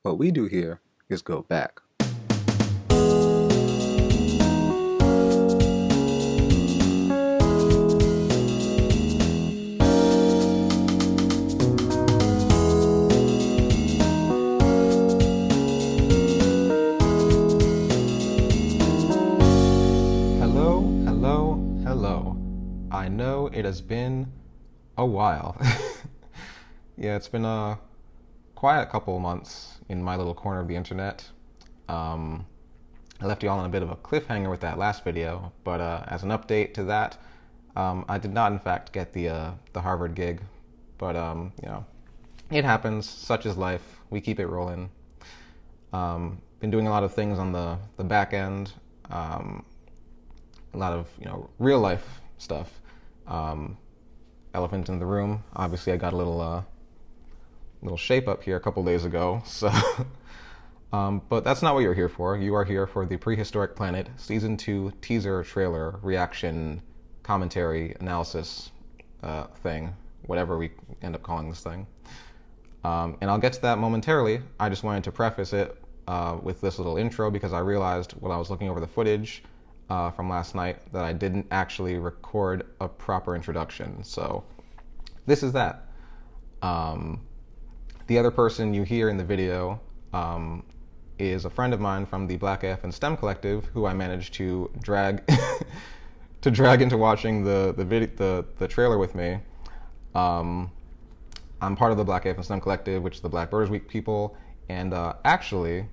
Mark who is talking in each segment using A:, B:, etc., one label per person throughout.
A: What we do here is go back.
B: Hello, hello, hello. I know it has been a while. Yeah, it's been a quiet couple of months in my little corner of the internet. I left you all on a bit of a cliffhanger with that last video, but as an update to that, I did not, in fact, get the Harvard gig. But it happens. Such is life. We keep it rolling. Been doing a lot of things on the back end. A lot of real life stuff. Elephant in the room. Obviously, I got a little shape up here a couple days ago. So, but that's not what you're here for. You are here for the Prehistoric Planet Season 2 teaser trailer reaction commentary analysis thing, whatever we end up calling this thing. And I'll get to that momentarily. I just wanted to preface it with this little intro because I realized while I was looking over the footage from last night that I didn't actually record a proper introduction. So this is that. The other person you hear in the video is a friend of mine from the Black AF and STEM Collective, who I managed to drag into watching the trailer with me. I'm part of the Black AF and STEM Collective, which is the Black Birders Week people, and actually,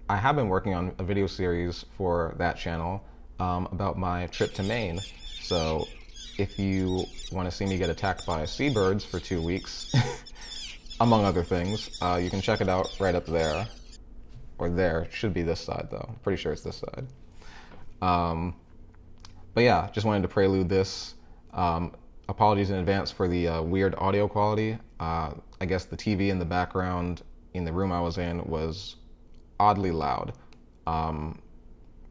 B: I have been working on a video series for that channel about my trip to Maine. So if you want to see me get attacked by seabirds for 2 weeks, among other things, you can check it out right up there. Or there. It should be this side, though. I'm pretty sure it's this side. But yeah, just wanted to prelude this. Apologies in advance for the weird audio quality. I guess the TV in the background in the room I was in was oddly loud.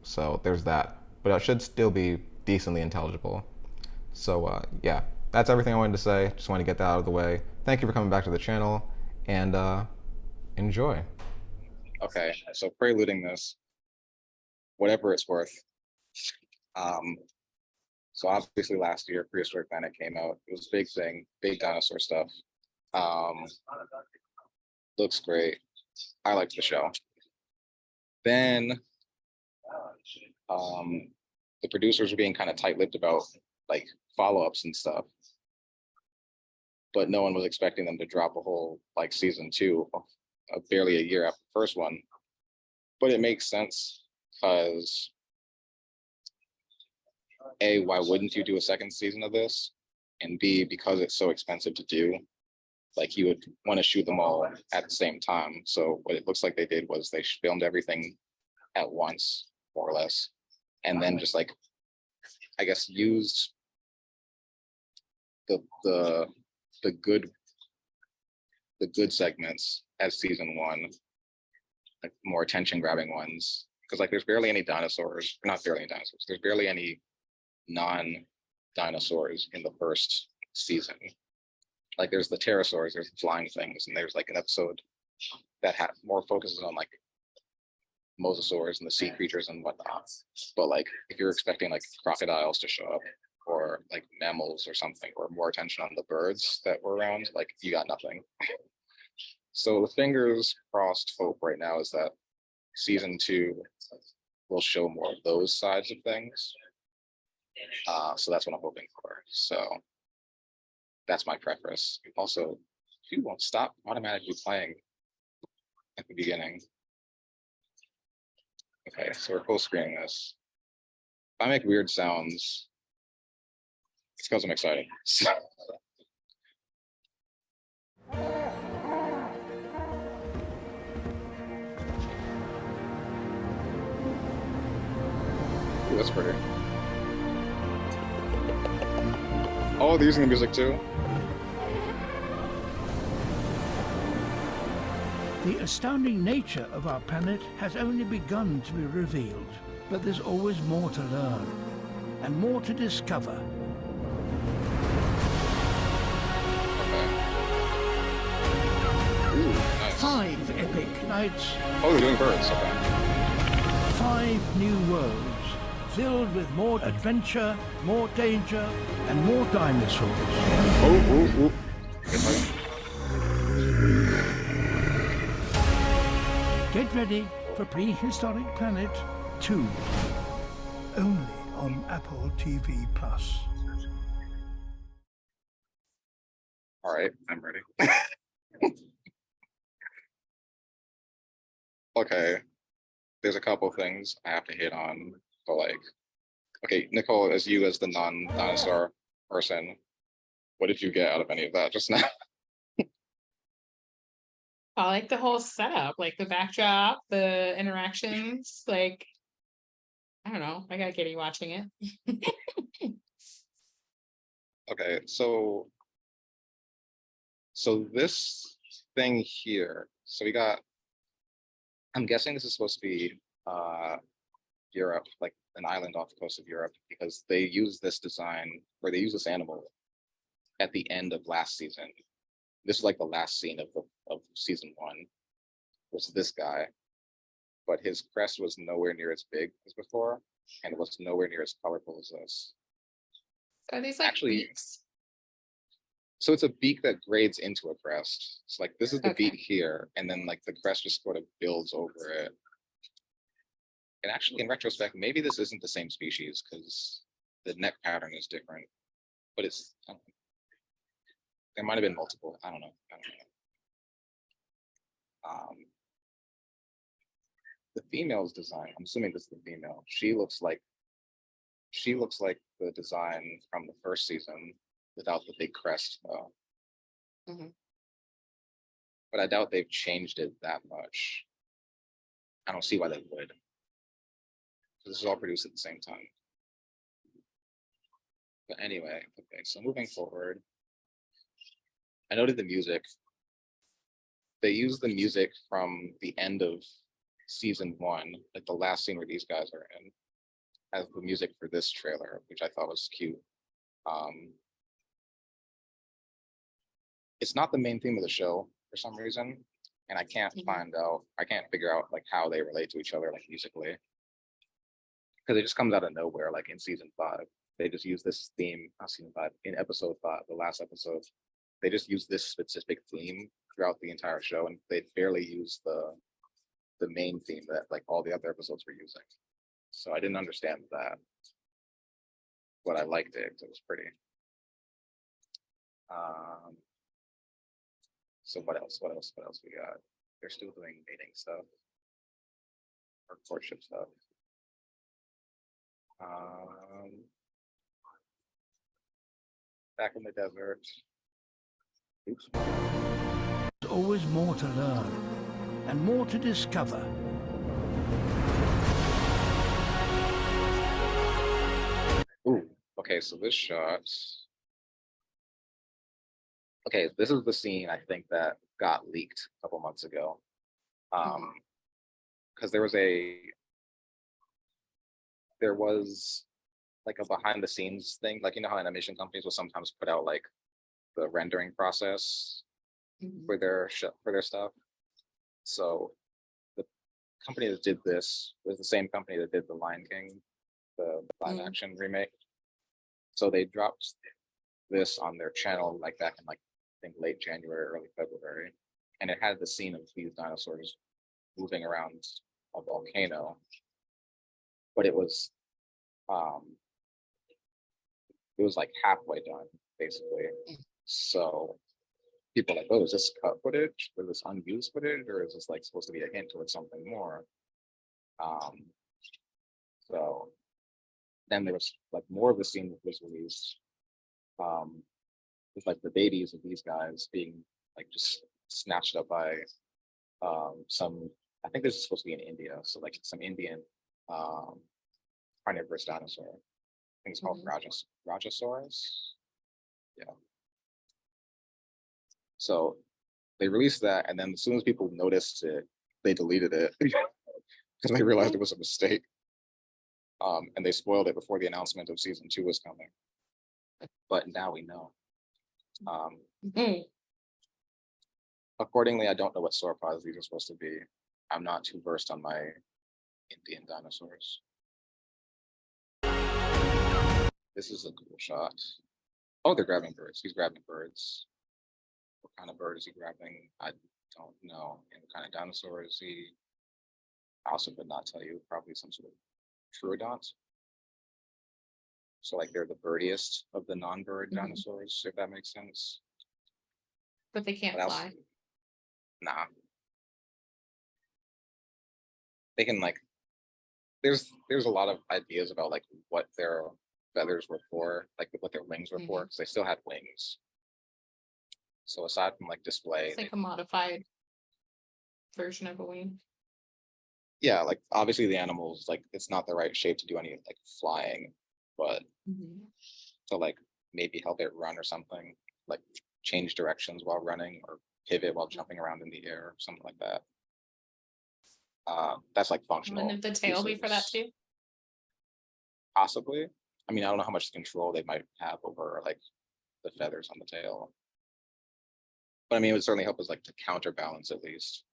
B: So there's that. But it should still be decently intelligible. So yeah, that's everything I wanted to say. Just wanted to get that out of the way. Thank you for coming back to the channel, and enjoy. Okay, so preluding this, whatever it's worth. So obviously last year, Prehistoric Planet came out. It was a big thing, big dinosaur stuff. Looks great. I liked the show. Then the producers were being kind of tight-lipped about like follow-ups and stuff, but no one was expecting them to drop a whole like season 2 of barely a year after the first one. But it makes sense because A, why wouldn't you do a second season of this? And B, because it's so expensive to do, like you would want to shoot them all at the same time. So what it looks like they did was they filmed everything at once, more or less, and then just like, I guess, used the good segments as season 1, like more attention grabbing ones, because like there's barely any dinosaurs, not barely any dinosaurs, there's barely any non-dinosaurs in the first season. Like there's the pterosaurs, there's the flying things, and there's like an episode that more focuses on like mosasaurs and the sea creatures and whatnot. But like if you're expecting like crocodiles to show up or like mammals or something, or more attention on the birds that were around, like you got nothing. So the fingers crossed hope right now is that season 2 will show more of those sides of things. So that's what I'm hoping for. So that's my preference. Also, you won't stop automatically playing at the beginning. Okay, so we're full screening this. If I make weird sounds, it's because I'm excited. Ooh, that's pretty. Oh, they're using the music too.
C: The astounding nature of our planet has only begun to be revealed, but there's always more to learn and more to discover.
B: Ooh, nice.
C: 5 epic nights,
B: Oh, they're doing birds. Okay.
C: 5 new worlds, filled with more adventure, more danger, and more dinosaurs.
B: Oh. Good fight.
C: Get ready for Prehistoric Planet 2. Only on Apple TV+.
B: All right, I'm ready. Okay, there's a couple things I have to hit on. But like, okay, Nicole, as you as the non-dinosaur person, what did you get out of any of that just now?
D: I like the whole setup, like the backdrop, the interactions. Like, I don't know. I got Kitty watching it.
B: Okay, so this thing here. So we got. I'm guessing this is supposed to be Europe, like an island off the coast of Europe, because they use this design or they use this animal at the end of last season. This is like the last scene of season 1. Was this guy, but his crest was nowhere near as big as before, and it was nowhere near as colorful as this.
D: Are these like
B: Actually,
D: beaks?
B: So it's a beak that grades into a crest. It's like this is the
D: Okay.
B: beak here, and then like the crest just sort of builds over it. And actually, in retrospect, maybe this isn't the same species because the neck pattern is different. But it's there might have been multiple. I don't know. The female's design. I'm assuming this is the female. She looks like the design from the first season without the big crest, though.
D: Mhm.
B: But I doubt they've changed it that much. I don't see why they would. This is all produced at the same time. But anyway, okay, so moving forward, I noted the music. They used the music from the end of season 1, like the last scene where these guys are in, as the music for this trailer, which I thought was cute. It's not the main theme of the show for some reason, and I can't figure out like how they relate to each other like musically, because it just comes out of nowhere. Like in season 5, they just use this theme. Not season 5, in episode 5, the last episode, they just use this specific theme throughout the entire show, and they barely use the main theme that like all the other episodes were using. So I didn't understand that, but I liked it. It was pretty. So what else? What else we got? They're still doing mating stuff or courtship stuff. Back in the desert. Oops.
C: There's always more to learn and more to discover.
B: Ooh, okay, so this shot. Okay, this is the scene I think that got leaked a couple months ago. Because there was like a behind the scenes thing, like you know how animation companies will sometimes put out like the rendering process for their stuff. So the company that did this was the same company that did the Lion King, the live action remake. So they dropped this on their channel like back in like I think late January, early February, and it had the scene of these dinosaurs moving around a volcano, but it was like halfway done basically. So people are like, oh, is this cut footage or this unused footage, or is this like supposed to be a hint towards something more? So then there was like more of the scene that was released with like the babies of these guys being like just snatched up by some, I think this is supposed to be in India, so like some Indian carnivorous dinosaur. I think it's called Rajasaurus. Yeah. So they released that, and then as soon as people noticed it, they deleted it because they realized it was a mistake. And they spoiled it before the announcement of season 2 was coming. But now we know. Accordingly, I don't know what sauropods these are supposed to be. I'm not too versed on my Indian dinosaurs. This is a cool shot. Oh, they're grabbing birds. He's grabbing birds. What kind of bird is he grabbing? I don't know. And what kind of dinosaur is he? I also could not tell you. Probably some sort of troodont. So like they're the birdiest of the non-bird dinosaurs, if that makes sense.
D: But they can't
B: What else?
D: fly.
B: Nah. They can like there's a lot of ideas about like what their feathers were for, like what their wings were for, because they still had wings. So aside from like display,
D: It's like a modified version of a wing.
B: yeah, like obviously the animals, like it's not the right shape to do any like flying, but to like maybe help it run or something, like change directions while running or pivot while jumping around in the air, or something like that. That's like functional.
D: Wouldn't the tail be for that
B: uses.
D: too?
B: Possibly. I mean, I don't know how much control they might have over like the feathers on the tail. But I mean, it would certainly help us like to counterbalance at least.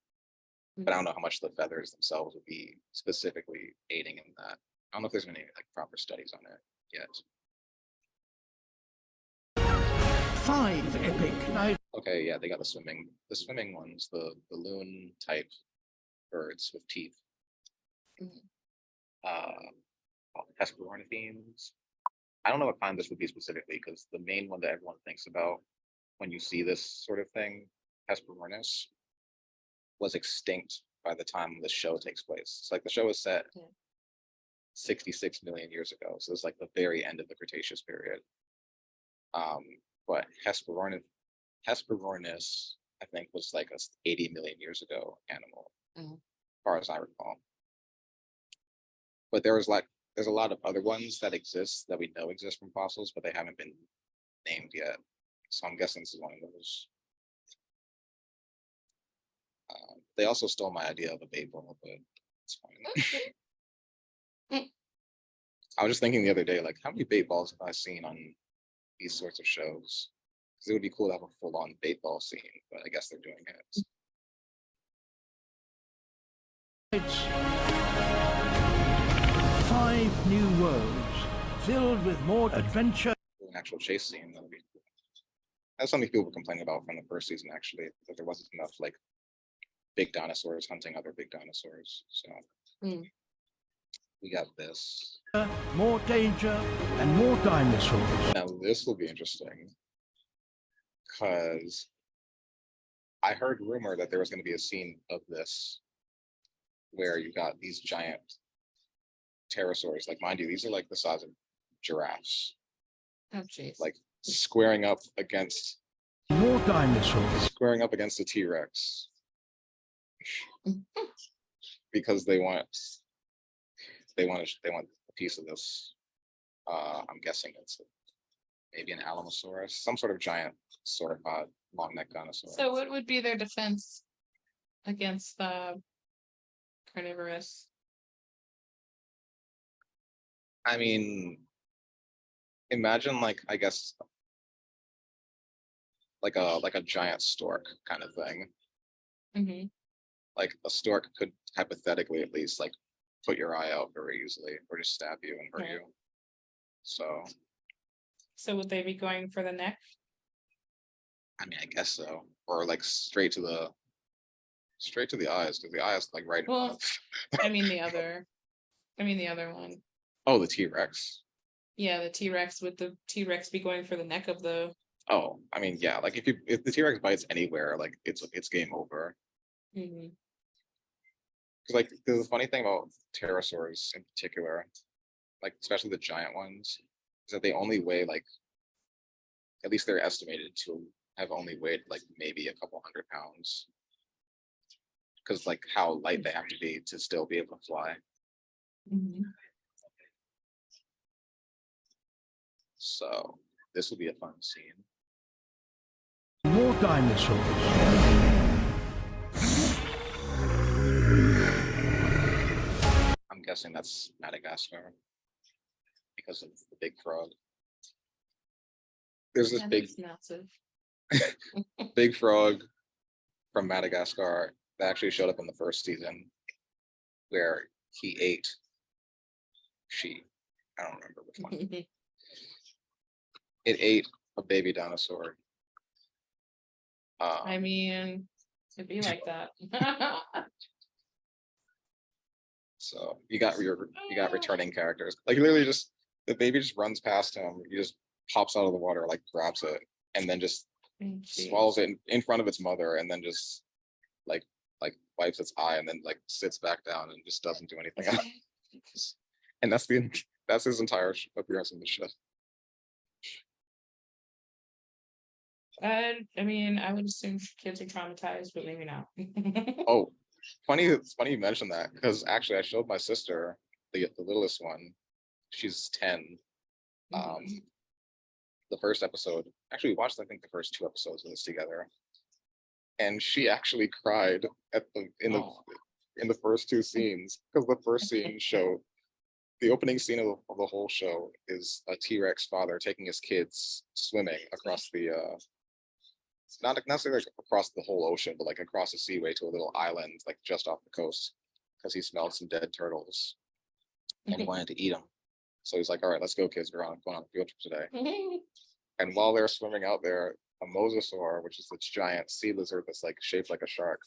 B: But I don't know how much the feathers themselves would be specifically aiding in that. I don't know if there's been any like proper studies on it yet.
C: 5 epic night.
B: Okay, yeah, they got the swimming ones, the loon type birds with teeth. Hesperornithines. I don't know what kind this would be specifically, because the main one that everyone thinks about when you see this sort of thing, Hesperornis, was extinct by the time the show takes place. It's like the show is set 66 million years ago, so it's like the very end of the Cretaceous period. But Hesperornis, I think, was like a 80 million years ago animal, as far as I recall. But there's a lot of other ones that exist that we know exist from fossils, but they haven't been named yet. So I'm guessing this is one of those. They also stole my idea of a bait ball, but it's fine. I was just thinking the other day, like, how many bait balls have I seen on these sorts of shows? Because it would be cool to have a full-on bait ball scene, but I guess they're doing it.
C: 5 new worlds filled with more adventure.
B: An actual chase scene, that would be cool. That's something people were complaining about from the first season, actually, that there wasn't enough like big dinosaurs hunting other big dinosaurs. So we got this.
C: More danger and more dinosaurs.
B: Now this will be interesting, because I heard rumor that there was going to be a scene of this where you got these giant pterosaurs. Like, mind you, these are like the size of giraffes.
D: Oh, jeez.
B: Like squaring up against
C: more dinosaurs.
B: Squaring up against the T-Rex. Because they want a piece of this. I'm guessing it's maybe an Alamosaurus, some sort of giant sauropod, long neck dinosaur.
D: So what would be their defense against the carnivorous?
B: I mean, imagine like, I guess like a giant stork kind of thing. Like a stork could hypothetically at least like put your eye out very easily, or just stab you and hurt you. So
D: would they be going for the neck?
B: I mean, I guess so, or like straight to the eyes, because the eyes like right.
D: Well, I mean the other one.
B: Oh, the T-Rex.
D: Yeah, the T-Rex. Would the T-Rex be going for the neck of the?
B: Oh, I mean, yeah. Like if the T-Rex bites anywhere, like it's game over. Because like the funny thing about pterosaurs in particular, like especially the giant ones, is that they only weigh like, at least they're estimated to have only weighed like maybe a couple 100 pounds. Because like how light they have to be to still be able to fly. So this will be a fun scene.
C: More dinosaurs.
B: I'm guessing that's Madagascar because of the big frog. There's this big
D: massive.
B: big frog from Madagascar that actually showed up in the first season, where he ate sheep. I don't remember which one. It ate a baby dinosaur.
D: I mean, it'd be like that.
B: So you got returning characters. Like literally just the baby just runs past him. He just pops out of the water, like grabs it, and then just swallows it in front of its mother, and then just like wipes its eye, and then like sits back down and just doesn't do anything else. And that's his entire appearance in the show.
D: I mean, I would assume kids are traumatized, but maybe not.
B: Oh, it's funny you mentioned that, because actually I showed my sister, the littlest one. She's 10. The first episode. Actually, we watched I think the first 2 episodes of this together, and she actually cried in the first 2 scenes, because the first scene showed the opening scene of the whole show is a T-Rex father taking his kids swimming across the not necessarily like across the whole ocean, but like across the seaway to a little island like just off the coast, because he smelled some dead turtles and wanted to eat them. So he's like, all right, let's go, kids. We're going on a field trip today. And while they're swimming out there, a mosasaur, which is this giant sea lizard that's like shaped like a shark,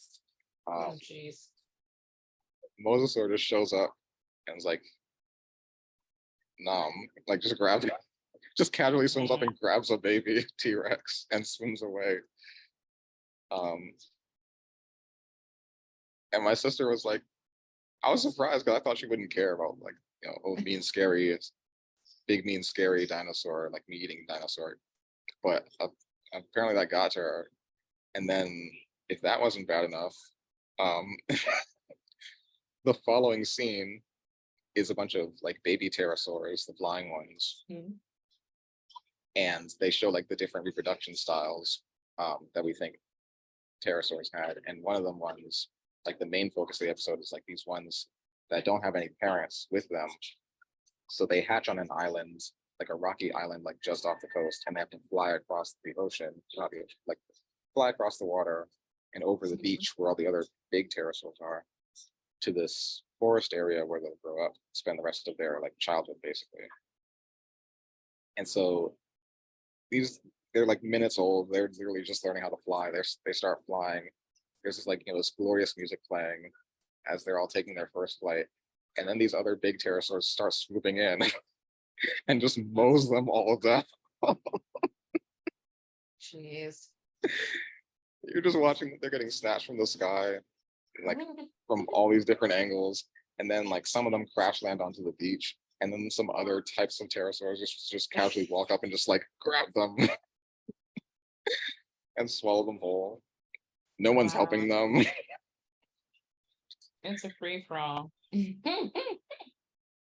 D: Oh, jeez.
B: mosasaur just shows up and is like, like just casually swims up and grabs a baby T-Rex and swims away. And my sister was like, I was surprised because I thought she wouldn't care about like, old mean scary, big mean scary dinosaur, like meat eating dinosaur. But apparently that got to her. And then if that wasn't bad enough, the following scene is a bunch of like baby pterosaurs, the flying ones. And they show like the different reproduction styles that we think pterosaurs had. And one of them ones, like the main focus of the episode is like these ones that don't have any parents with them. So they hatch on an island, like a rocky island, like just off the coast, and they have to fly across the ocean, not the ocean, like fly across the water and over the beach where all the other big pterosaurs are, to this forest area where they'll grow up, spend the rest of their like childhood basically. And so they're like minutes old. They're literally just learning how to fly. They start flying. There's this like this glorious music playing as they're all taking their first flight, and then these other big pterosaurs start swooping in and just mows them all down.
D: Jeez.
B: You're just watching. They're getting snatched from the sky, like from all these different angles, and then like some of them crash land onto the beach. And then some other types of pterosaurs just casually walk up and just like grab them and swallow them whole. No one's helping them.
D: It's a free-for-all.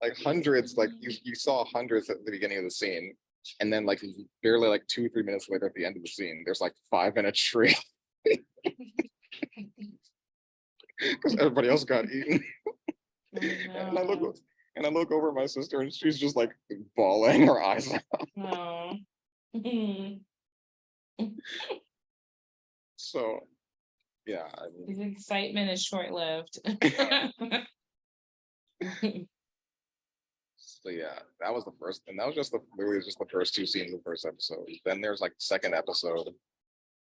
B: Like hundreds, like you saw hundreds at the beginning of the scene, and then like barely like 2-3 minutes later at the end of the scene, there's like 5 minutes straight because everybody else got eaten. And I look over at my sister, and she's just like bawling her eyes out.
D: Oh.
B: So, yeah.
D: His excitement is short-lived.
B: So yeah, that was the first, and that was just literally just the first 2 scenes of the first episode. Then there's like the second episode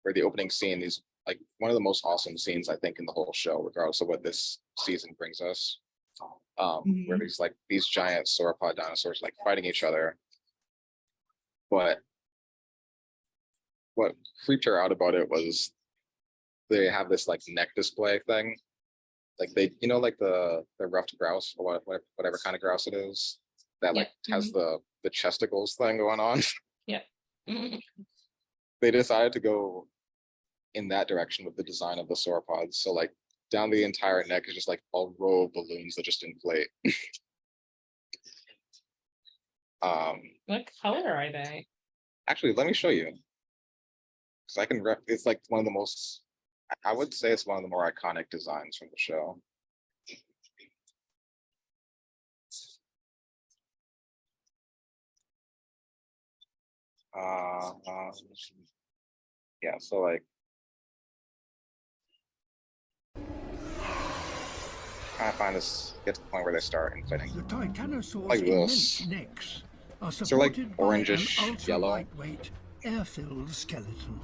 B: where the opening scene is like one of the most awesome scenes I think in the whole show, regardless of what this season brings us. Where there's like these giant sauropod dinosaurs like fighting each other. But what freaked her out about it was they have this like neck display thing. Like they, like the ruffed grouse or whatever kind of grouse it is that like has the chesticles thing going on.
D: Yeah.
B: They decided to go in that direction with the design of the sauropods. So like down the entire neck is just like a row of balloons that just inflate.
D: What color are they?
B: Actually, let me show you. Because I can it's like one of the most, I would say it's one of the more iconic designs from the show. Yeah, so like trying to find this, get to the point where they start infighting.
C: The Titanosaur's
B: Like
C: immense
B: this.
C: necks are
B: So like
C: supported by an
B: orangish yellow.
C: ultra-lightweight, air-filled skeleton.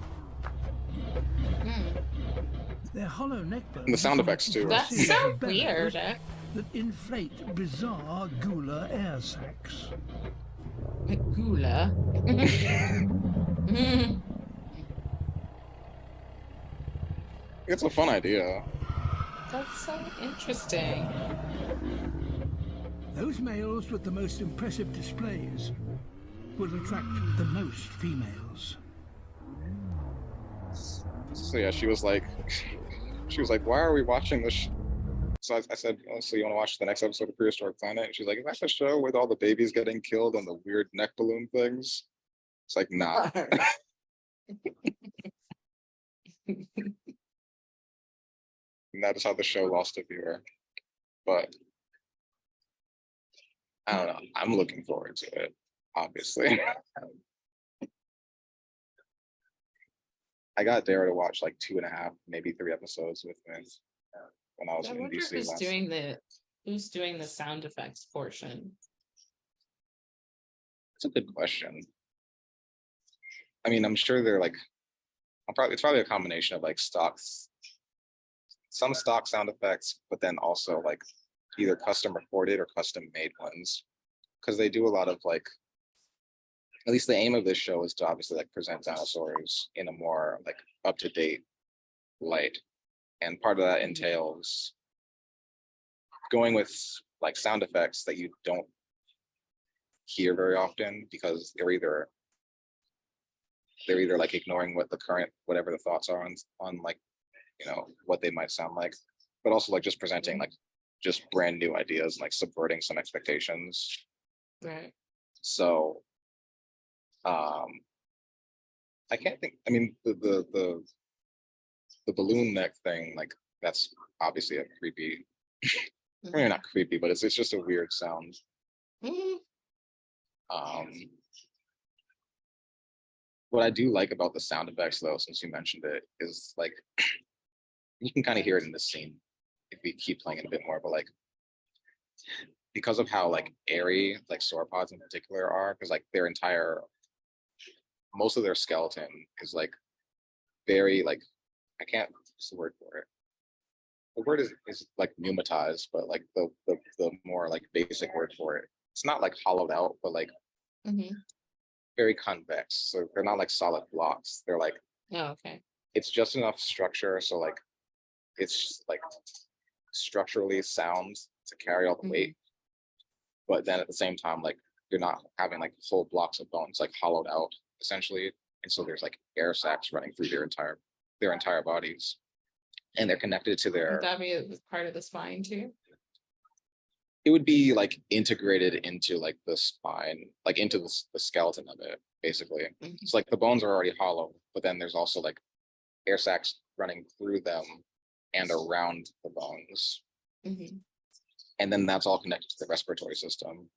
C: Their hollow neck bones
B: And the sound
C: are
B: effects, too.
C: connected to a
D: That's so
C: series of bellows
D: weird.
C: that inflate bizarre gular air sacs.
D: Gula.
B: It's a fun idea.
D: That's so interesting.
C: Those males with the most impressive displays will attract the most females.
B: So yeah, she was like, why are we watching this? So I said, oh, so you want to watch the next episode of Prehistoric Planet? And she's like, is that the show with all the babies getting killed and the weird neck balloon things? It's like, nah. And that is how the show lost a viewer. But I don't know. I'm looking forward to it, obviously. I got Dara to watch like 2.5, maybe 3 episodes with me when I was
D: I
B: in
D: wonder
B: DC
D: who's
B: last.
D: who's doing the sound effects portion.
B: That's a good question. I mean, I'm sure they're like, it's probably a combination of like some stock sound effects, but then also like either custom recorded or custom made ones. Because they do a lot of like, at least the aim of this show is to obviously like present dinosaurs in a more like up-to-date light. And part of that entails going with like sound effects that you don't hear very often because they're either like ignoring what the current, whatever the thoughts are on like, you know, what they might sound like, but also like just presenting like just brand new ideas and like subverting some expectations.
D: Right.
B: So I can't think, I mean, the balloon neck thing, like that's obviously a creepy, I mean, not creepy, but it's just a weird sound. What I do like about the sound effects though, since you mentioned it, is like you can kind of hear it in this scene if we keep playing it a bit more, but like because of how like airy like sauropods in particular are, because like most of their skeleton is like very like, I can't, what's the word for it? The word is like pneumatized, but like the more like basic word for it, it's not like hollowed out, but like very convex. So they're not like solid blocks. They're like,
D: Oh, okay.
B: it's just enough structure. So like, it's like structurally sound to carry all the weight. But then at the same time, like you're not having like whole blocks of bones like hollowed out essentially. And so there's like air sacs running through their entire bodies. And they're connected to their.
D: Would that be part of the spine too?
B: It would be like integrated into like the spine, like into the skeleton of it, basically. It's like the bones are already hollow, but then there's also like air sacs running through them and around the bones. And then that's all connected to the respiratory system.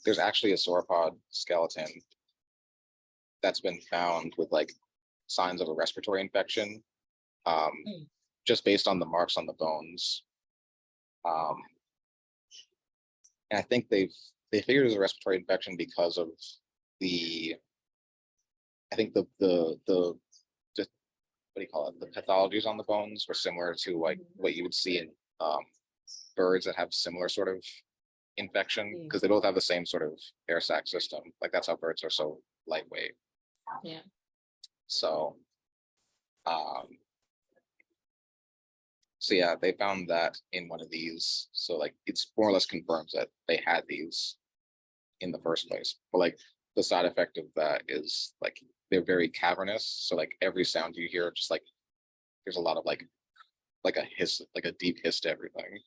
B: There's actually a sauropod skeleton that's been found with like signs of a respiratory infection, just based on the marks on the bones. And I think they figured it was a respiratory infection because of the what do you call it? The pathologies on the bones were similar to like what you would see in birds that have similar sort of infection, because they both have the same sort of air sac system. Like that's how birds are so lightweight.
D: Yeah.
B: So yeah, they found that in one of these. So like it's more or less confirms that they had these in the first place. But like the side effect of that is like they're very cavernous. So like every sound you hear, just like there's a lot of like a hiss, like a deep hiss to everything.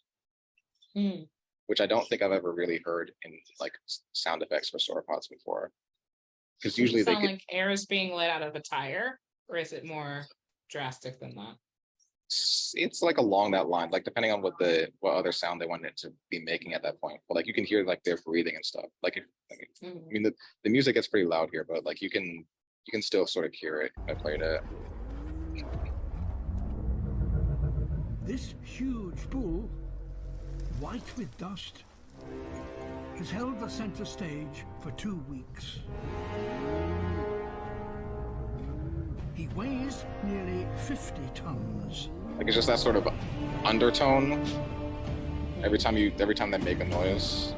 B: Which I don't think I've ever really heard in like sound effects for sauropods before. Because usually
D: they sound like air is being let out of a tire, or is it more drastic than that?
B: It's like along that line, like depending on what other sound they wanted to be making at that point. But like you can hear like their breathing and stuff. Like I mean the music gets pretty loud here, but like you can still sort of hear it. I played it.
C: This huge bull, white with dust, has held the center stage for 2 weeks. He weighs nearly 50 tons.
B: Like it's just that sort of undertone every time they make a noise.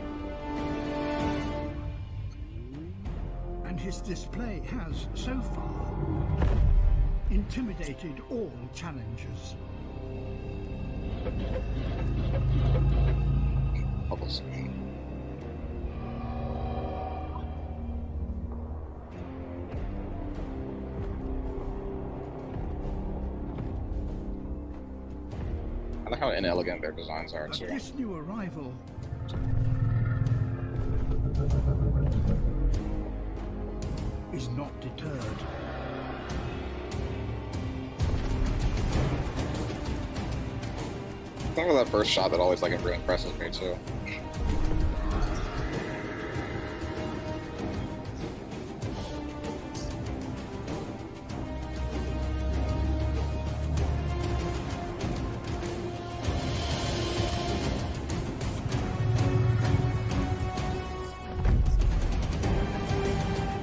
C: And his display has, so far, intimidated all challengers.
B: Bubbles. I like how inelegant their designs are
C: But
B: too.
C: this new arrival is not deterred.
B: I think of that first shot that always like it really impresses me too.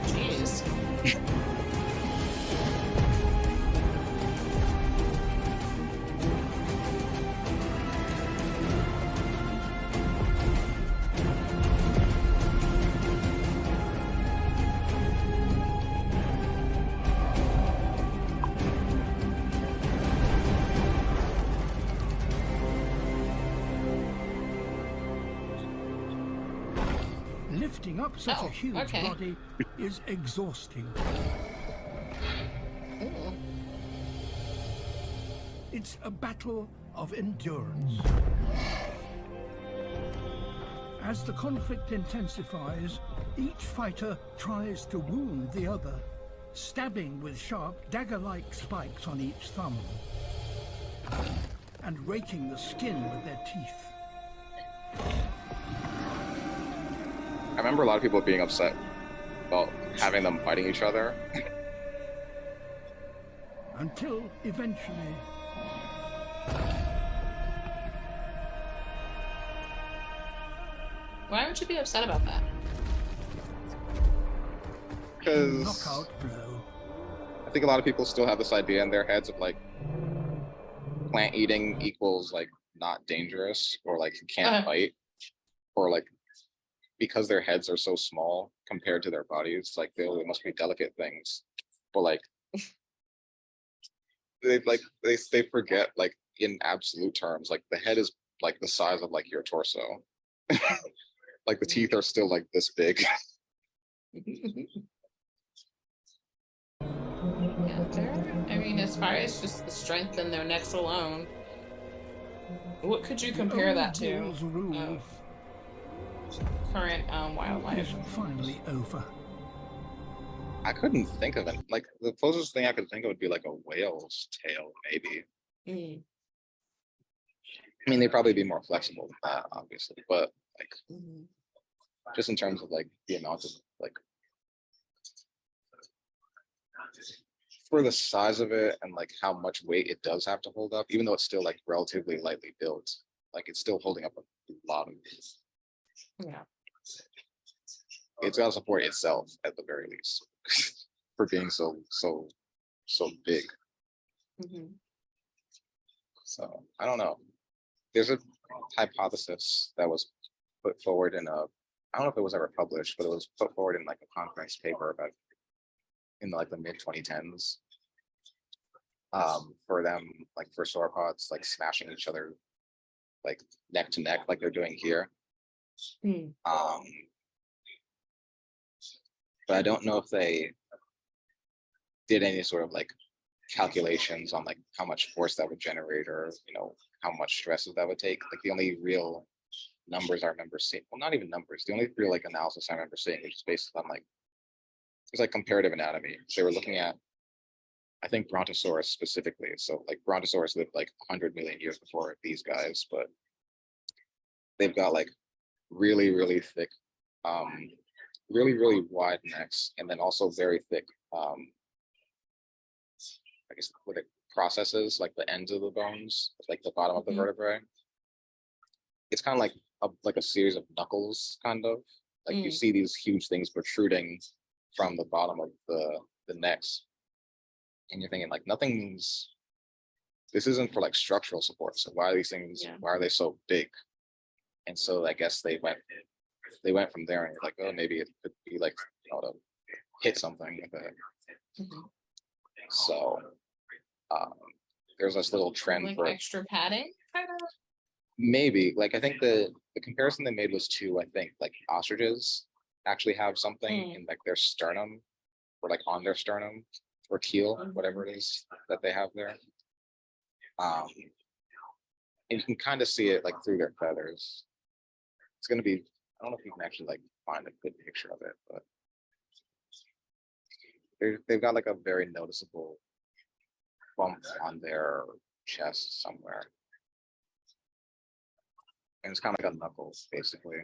D: Jeez.
C: Lifting up such
D: Oh,
C: a huge
D: okay.
C: body is exhausting.
D: Ooh.
C: It's a battle of endurance. As the conflict intensifies, each fighter tries to wound the other, stabbing with sharp dagger-like spikes on each thumb, and raking the skin with their teeth.
B: I remember a lot of people being upset about having them fighting each other.
C: Until eventually,
D: Why would you be upset about that?
C: a
B: Because
C: knockout blow.
B: I think a lot of people still have this idea in their heads of like plant eating equals like not dangerous or like you can't
D: Uh-huh.
B: fight or like because their heads are so small compared to their bodies, like they must be delicate things. But like they forget like in absolute terms, like the head is like the size of like your torso. Like the teeth are still like this big.
D: Yeah, I mean, as far as just the strength in their necks alone, what could you compare
C: old
D: that to
C: bull's rule
D: of current
C: is
D: wildlife?
C: finally over.
B: I couldn't think of it. Like the closest thing I could think of would be like a whale's tail, maybe.
D: Mm,
B: I mean, they'd probably be more flexible than that, obviously, but like
D: mhm.
B: just in terms of like the amount of like for the size of it and like how much weight it does have to hold up, even though it's still like relatively lightly built, like it's still holding up a lot of
D: Yeah.
B: it's got to support itself at the very least for being so big.
D: Mhm.
B: So I don't know. There's a hypothesis that was put forward in a I don't know if it was ever published, but it was put forward in like a conference paper about in like the mid 2010s. For them, like for sauropods, like smashing each other like neck to neck, like they're doing here.
D: Mm.
B: But I don't know if they did any sort of like calculations on like how much force that would generate or how much stresses that would take. Like the only real numbers I remember seeing, well, not even numbers, the only real like analysis I remember seeing was just based on like it's like comparative anatomy. They were looking at I think Brontosaurus specifically. So like Brontosaurus lived like 100 million years before these guys, but they've got like really thick, really wide necks, and then also very thick, I guess what they processes, like the ends of the bones, like the bottom of the
D: Mhm.
B: vertebrae. It's kind of like a series of knuckles, kind of. Like you
D: Mm.
B: see these huge things protruding from the bottom of the necks, and you're thinking like this isn't for like structural support. So why are these things?
D: Yeah.
B: Why are they so big? And so I guess they went from there, and you're like, oh, maybe it could be like, to hit something with it.
D: Mhm.
B: So um, there's this little trend
D: Like
B: for
D: extra padding, kind of.
B: maybe, like I think the comparison they made was to, I think, like ostriches actually have something
D: Mm.
B: in like their sternum, or like on their sternum or keel, whatever it is that they have there. And you can kind of see it like through their feathers. It's gonna be, I don't know if you can actually like find a good picture of it, but they've got like a very noticeable bump on their chest somewhere. And it's kind of like a knuckle, basically.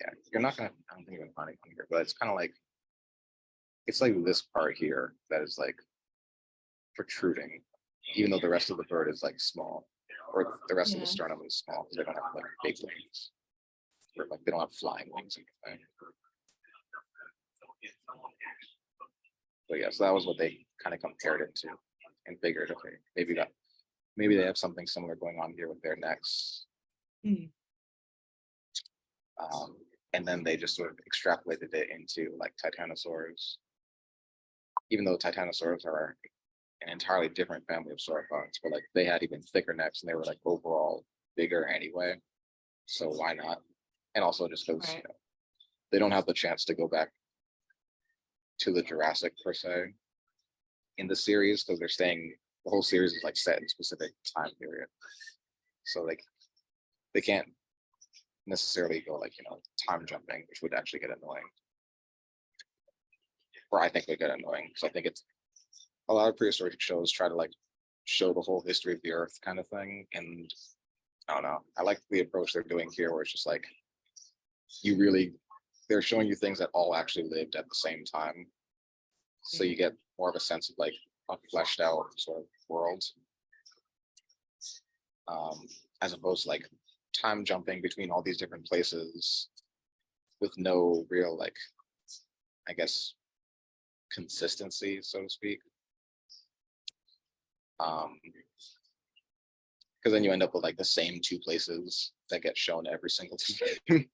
B: Yeah, you're not gonna, I don't think you're gonna find it here, but it's kind of like, it's like this part here that is like protruding, even though the rest of the bird is like small, or the rest of the
D: Yeah.
B: sternum is small because they don't have like big wings, or like they don't have flying wings or anything. But yeah, so that was what they kind of compared it to, and figured, okay, maybe they have something similar going on here with their necks.
D: Mm.
B: And then they just sort of extrapolated it into like titanosaurs, even though titanosaurs are an entirely different family of sauropods, but like they had even thicker necks and they were like overall bigger anyway. So why not? And also just because
D: Right.
B: they don't have the chance to go back to the Jurassic per se in the series, because the whole series is like set in a specific time period. So like they can't necessarily go like, time jumping, which would actually get annoying. Or I think would get annoying, because I think it's a lot of prehistoric shows try to like show the whole history of the earth kind of thing. And I don't know. I like the approach they're doing here, where it's just like they're showing you things that all actually lived at the same time. So you get more of a sense of like a fleshed out sort of world. As opposed to like time jumping between all these different places with no real, like, I guess, consistency, so to speak. Because then you end up with like the same two places that get shown every single time.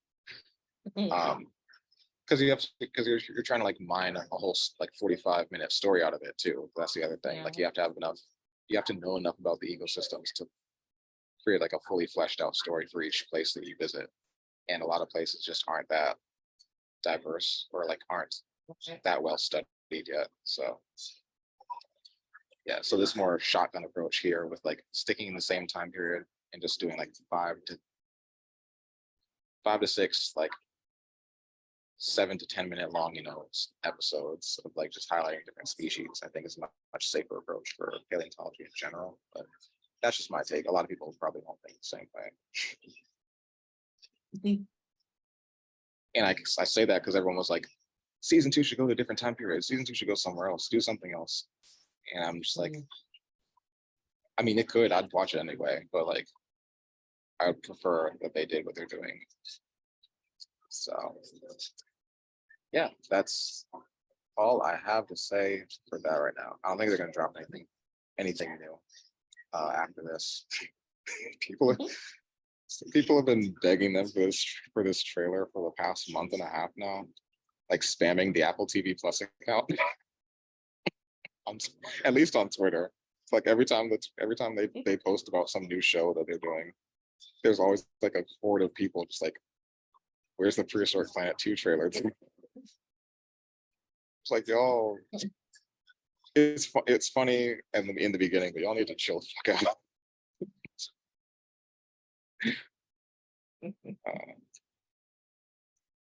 B: Because you're trying to like mine a whole like 45-minute story out of it too. That's the other thing.
D: Yeah.
B: Like you have to know enough about the ecosystems to create like a fully fleshed out story for each place that you visit. And a lot of places just aren't that diverse, or like aren't that well studied yet. So yeah, so this more shotgun approach here with like sticking in the same time period and just doing like 5 to 6 like 7 to 10 minute long, episodes of like just highlighting different species, I think is a much safer approach for paleontology in general. But that's just my take. A lot of people probably won't think the same way.
D: Mhm.
B: And I say that because everyone was like, season 2 should go to a different time period. Season 2 should go somewhere else, do something else. And I'm just like, I mean, it could, I'd watch it anyway, but like, I would prefer that they did what they're doing. So yeah, that's all I have to say for that right now. I don't think they're gonna drop anything new after this. people have been begging them for this trailer for the past month and a half now, like spamming the Apple TV Plus account. At least on Twitter. It's like every time they post about some new show that they're doing, there's always like a horde of people just like, where's the Prehistoric Planet 2 trailer? It's like, y'all, it's funny and in the beginning, but y'all need to chill the fuck out.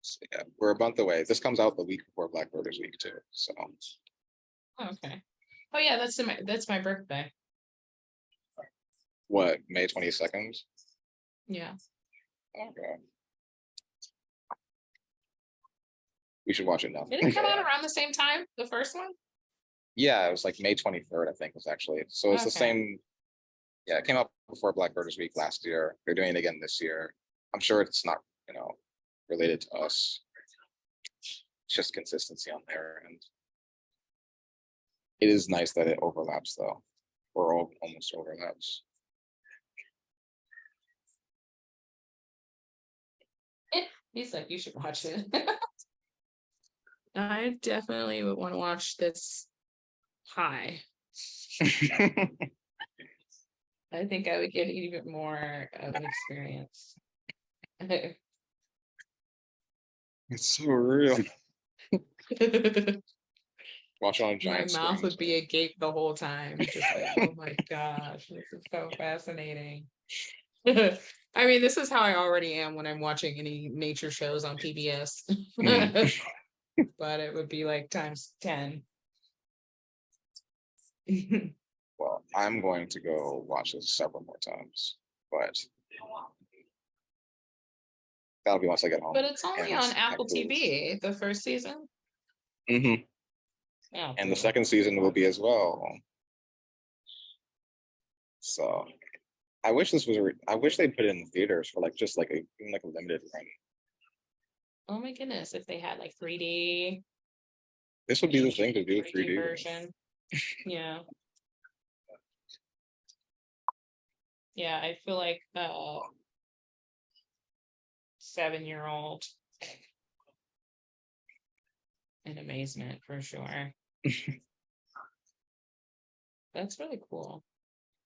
B: So yeah, we're a month away. This comes out the week before Black Brothers Week too. So
D: Okay. Oh yeah, that's my birthday.
B: what, May 22nd?
D: Yeah.
B: Okay. We should watch it now.
D: Did it come out around the same time, the first one?
B: Yeah, it was like May 23rd, I think, was actually. So it's the
D: Okay.
B: same. Yeah, it came out before Black Birders Week last year. They're doing it again this year. I'm sure it's not, related to us. It's just consistency on there, and it is nice that it overlaps, though, or almost overlaps.
D: He's like, you should watch it. I definitely would want to watch this high. I think I would get even more of an experience.
B: It's so real. Watch it on a
D: My
B: giant
D: mouth
B: screen.
D: would be agape the whole time. Just like, oh my gosh, this is so fascinating. I mean, this is how I already am when I'm watching any nature shows on PBS. But it would be like times 10.
B: Well, I'm going to go watch this several more times, but that'll be once I get home.
D: But it's only
B: and
D: on Apple
B: have food.
D: TV, the first season.
B: Mhm.
D: Yeah,
B: And the
D: cool.
B: second season will be as well. So I wish this was. I wish they put it in theaters for just even like a limited run.
D: Oh my goodness, if they had like 3D
B: This would be the thing to do 3D with.
D: version. Yeah. Yeah, I feel like 7-year-old in amazement for sure. That's really cool.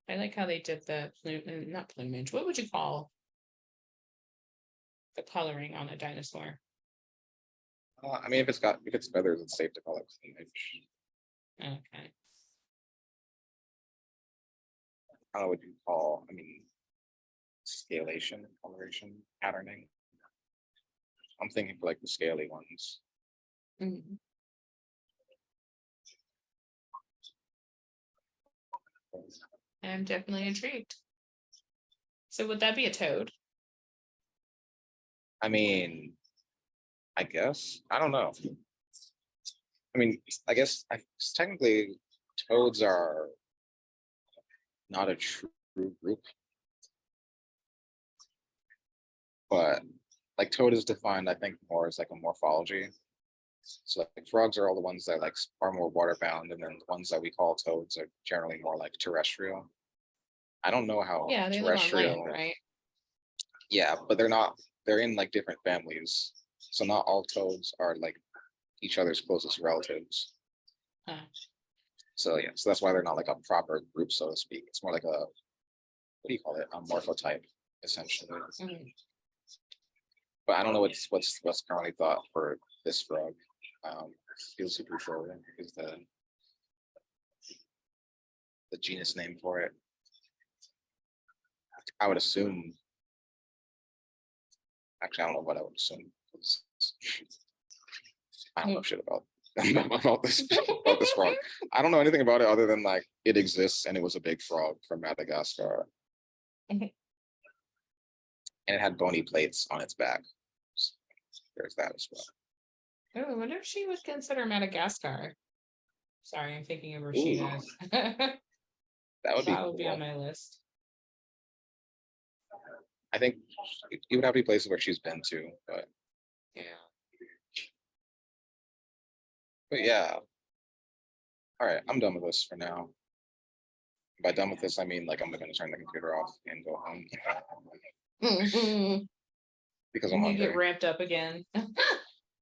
D: I like how they did the not plumage. What would you call the coloring on a dinosaur?
B: I mean, if it's feathers, it's safe to call it plumage.
D: Okay.
B: I don't know what you call. I mean, scalation, coloration, patterning. I'm thinking for like the scaly ones.
D: Mhm. I'm definitely intrigued. So would that be a toad?
B: I mean, I guess I don't know. I mean, I guess technically toads are not a true group, but like toad is defined, I think, more as like a morphology. So like frogs are all the ones that are more water bound, and then the ones that we call toads are generally more like terrestrial. I don't know how
D: Yeah, they live on
B: terrestrial.
D: land, right?
B: Yeah, but they're not. They're in like different families, so not all toads are like each other's closest relatives.
D: Huh.
B: So yeah, so that's why they're not like a proper group, so to speak. It's more like what do you call it? A morphotype, essentially.
D: Mhm.
B: But I don't know what's currently thought for this frog. Feels super sure is the genus name for it. I would assume. Actually, I don't know what I would assume. I don't know shit about about this frog. I don't know anything about it other than like it exists and it was a big frog from Madagascar.
D: Mhm.
B: And it had bony plates on its back. So there's that as well.
D: Oh, I wonder if she would consider Madagascar. Sorry, I'm thinking of Rashida's.
B: That would be
D: That would be
B: cool.
D: on my list.
B: I think it would have to be places where she's been to, but
D: Yeah.
B: yeah. All right, I'm done with this for now. By done with this, I mean like I'm gonna turn the computer off and go home
D: You
B: because I'm hungry.
D: get ramped up again.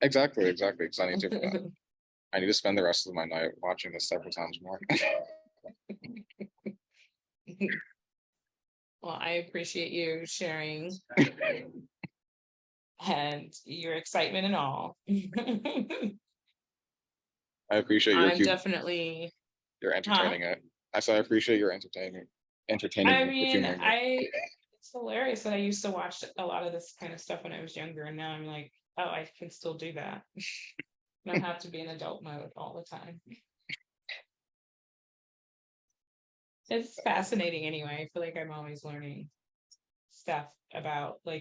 B: Exactly. Because I need to spend the rest of my night watching this several times more.
D: Well, I appreciate you sharing and your excitement and all.
B: I appreciate
D: I'm definitely.
B: you're entertaining it. I said I appreciate your entertaining
D: I
B: with
D: mean,
B: humoring it.
D: it's hilarious that I used to watch a lot of this kind of stuff when I was younger, and now I'm like, oh, I can still do that. I don't have to be in adult mode all the time. It's fascinating anyway. I feel like I'm always learning stuff about I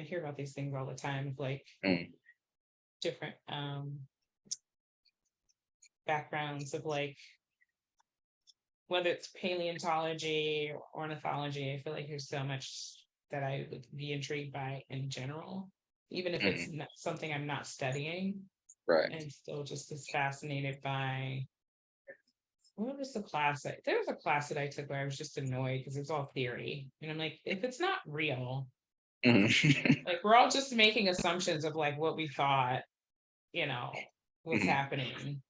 D: hear about these things all the time, like
B: Mm.
D: different backgrounds of like whether it's paleontology or ornithology. I feel like there's so much that I would be intrigued by in general, even if it's not something I'm not studying.
B: Right.
D: I'm still just as fascinated by what was the class? There was a class that I took where I was just annoyed because it was all theory, and I'm like, if it's not real, like we're all just making assumptions of like what we thought, you know, was happening.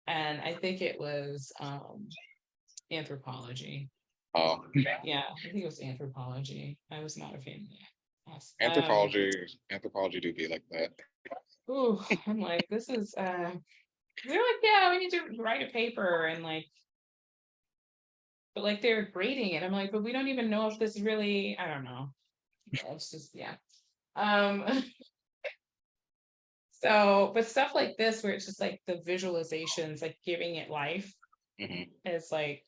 D: And I think it was anthropology.
B: Oh,
D: Yeah, I think it was anthropology. I was not a fan of that. Yes.
B: anthropology do be like that.
D: Ooh, I'm like, this is they're like, yeah, we need to write a paper and like, but like they're grading it. I'm like, but we don't even know if this really, I don't know. It's just, yeah. Um so but stuff like this where it's just like the visualizations, like giving it life is like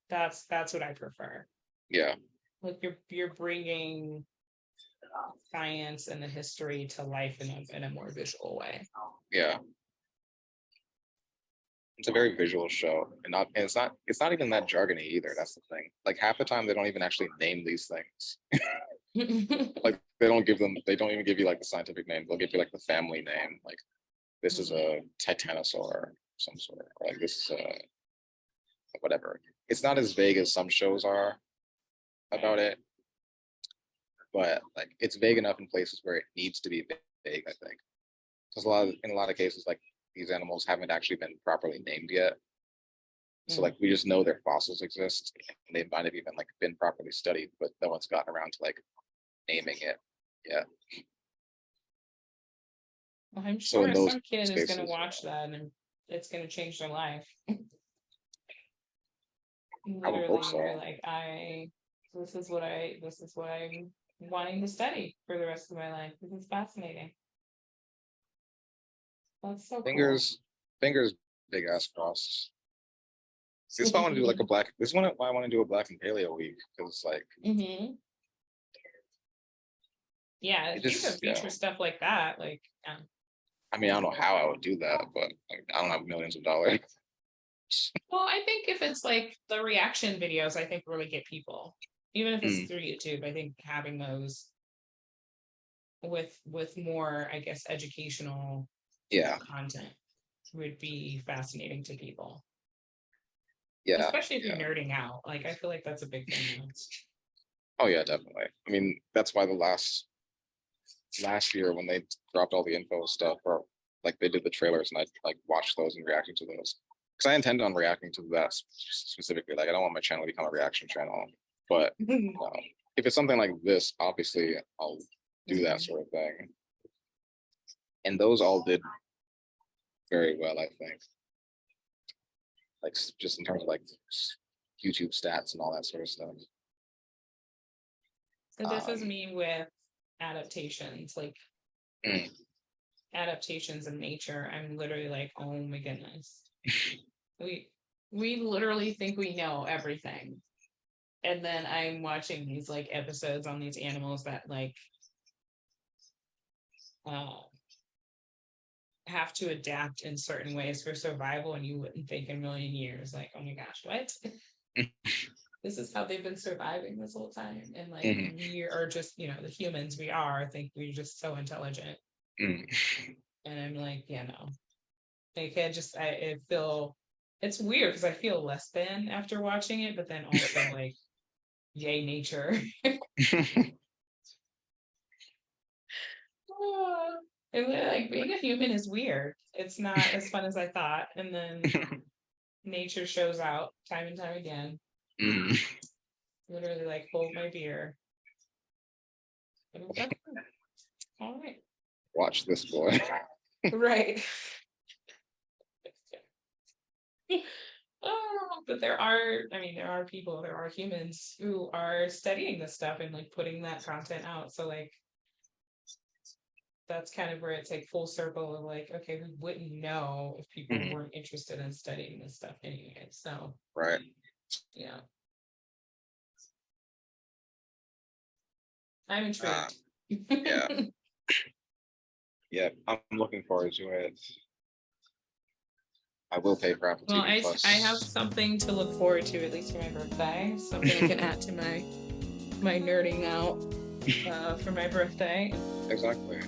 D: that's what I prefer.
B: Yeah.
D: Like you're bringing science and the history to life in a more visual way.
B: Yeah. It's a very visual show, and it's not even that jargony either. That's the thing. Like half the time they don't even actually name these things. Like they don't even give you like the scientific name. They'll give you like the family name. Like this is a titanosaur of some sort. Or like this is a whatever. It's not as vague as some shows are about it, but like it's vague enough in places where it needs to be vague, I think. Because in a lot of cases, like these animals haven't actually been properly named yet. So like we just know their fossils exist, and they might have even like been properly studied, but no one's gotten around to like naming it yet.
D: Well, I'm
B: So in
D: sure
B: those
D: some kid is going to
B: spaces,
D: watch that and it's going to change their life.
B: I would hope
D: Literally, you're
B: so.
D: like, this is what I'm wanting to study for the rest of my life. This is fascinating. That's so cool.
B: Fingers, big ass crossed. This is why I want to do like a black. This is why I want to do a black and paleo week, because like
D: yeah, if you could feature stuff like that, like
B: I mean, I don't know how I would do that, but like, I don't have millions of dollars.
D: well, I think if it's like the reaction videos, I think really get people. Even if it's through YouTube, I think having those with more, I guess, educational content would be fascinating to people.
B: Yeah.
D: Especially if you're nerding out. Like I feel like that's a big thing now.
B: Oh yeah, definitely. I mean, that's why the last year when they dropped all the info stuff, or like they did the trailers, and I like watched those and reacting to those. Because I intend on reacting to that specifically. Like I don't want my channel to become a reaction channel. But if it's something like this, obviously I'll do that sort of thing. And those all did very well, I think. Like just in terms of like YouTube stats and all that sort of stuff.
D: So this is me with adaptations, like adaptations in nature. I'm literally like, oh my goodness. we literally think we know everything. And then I'm watching these like episodes on these animals that like have to adapt in certain ways for survival, and you wouldn't think in a million years, like, oh my gosh, what? This is how they've been surviving this whole time. And like we are just, the humans I think we're just so intelligent. And I'm like, no. Like I feel it's weird because I feel less than after watching it, but then also like, yay, nature. And like being a human is weird. It's not as fun as I thought. And then nature shows out time and time again. Literally like hold my beer. All right.
B: Watch this boy.
D: Right. But there are people, there are humans who are studying this stuff and like putting that content out. So like that's kind of where it's like full circle of like, okay, we wouldn't know if people weren't interested in studying this stuff anyway. So
B: right.
D: Yeah. I'm intrigued.
B: Yeah. Yeah, I'm looking forward to it. I will pay for Apple
D: Well,
B: TV Plus.
D: I have something to look forward to, at least for my birthday. Something I can add to my nerding out for my birthday.
B: Exactly.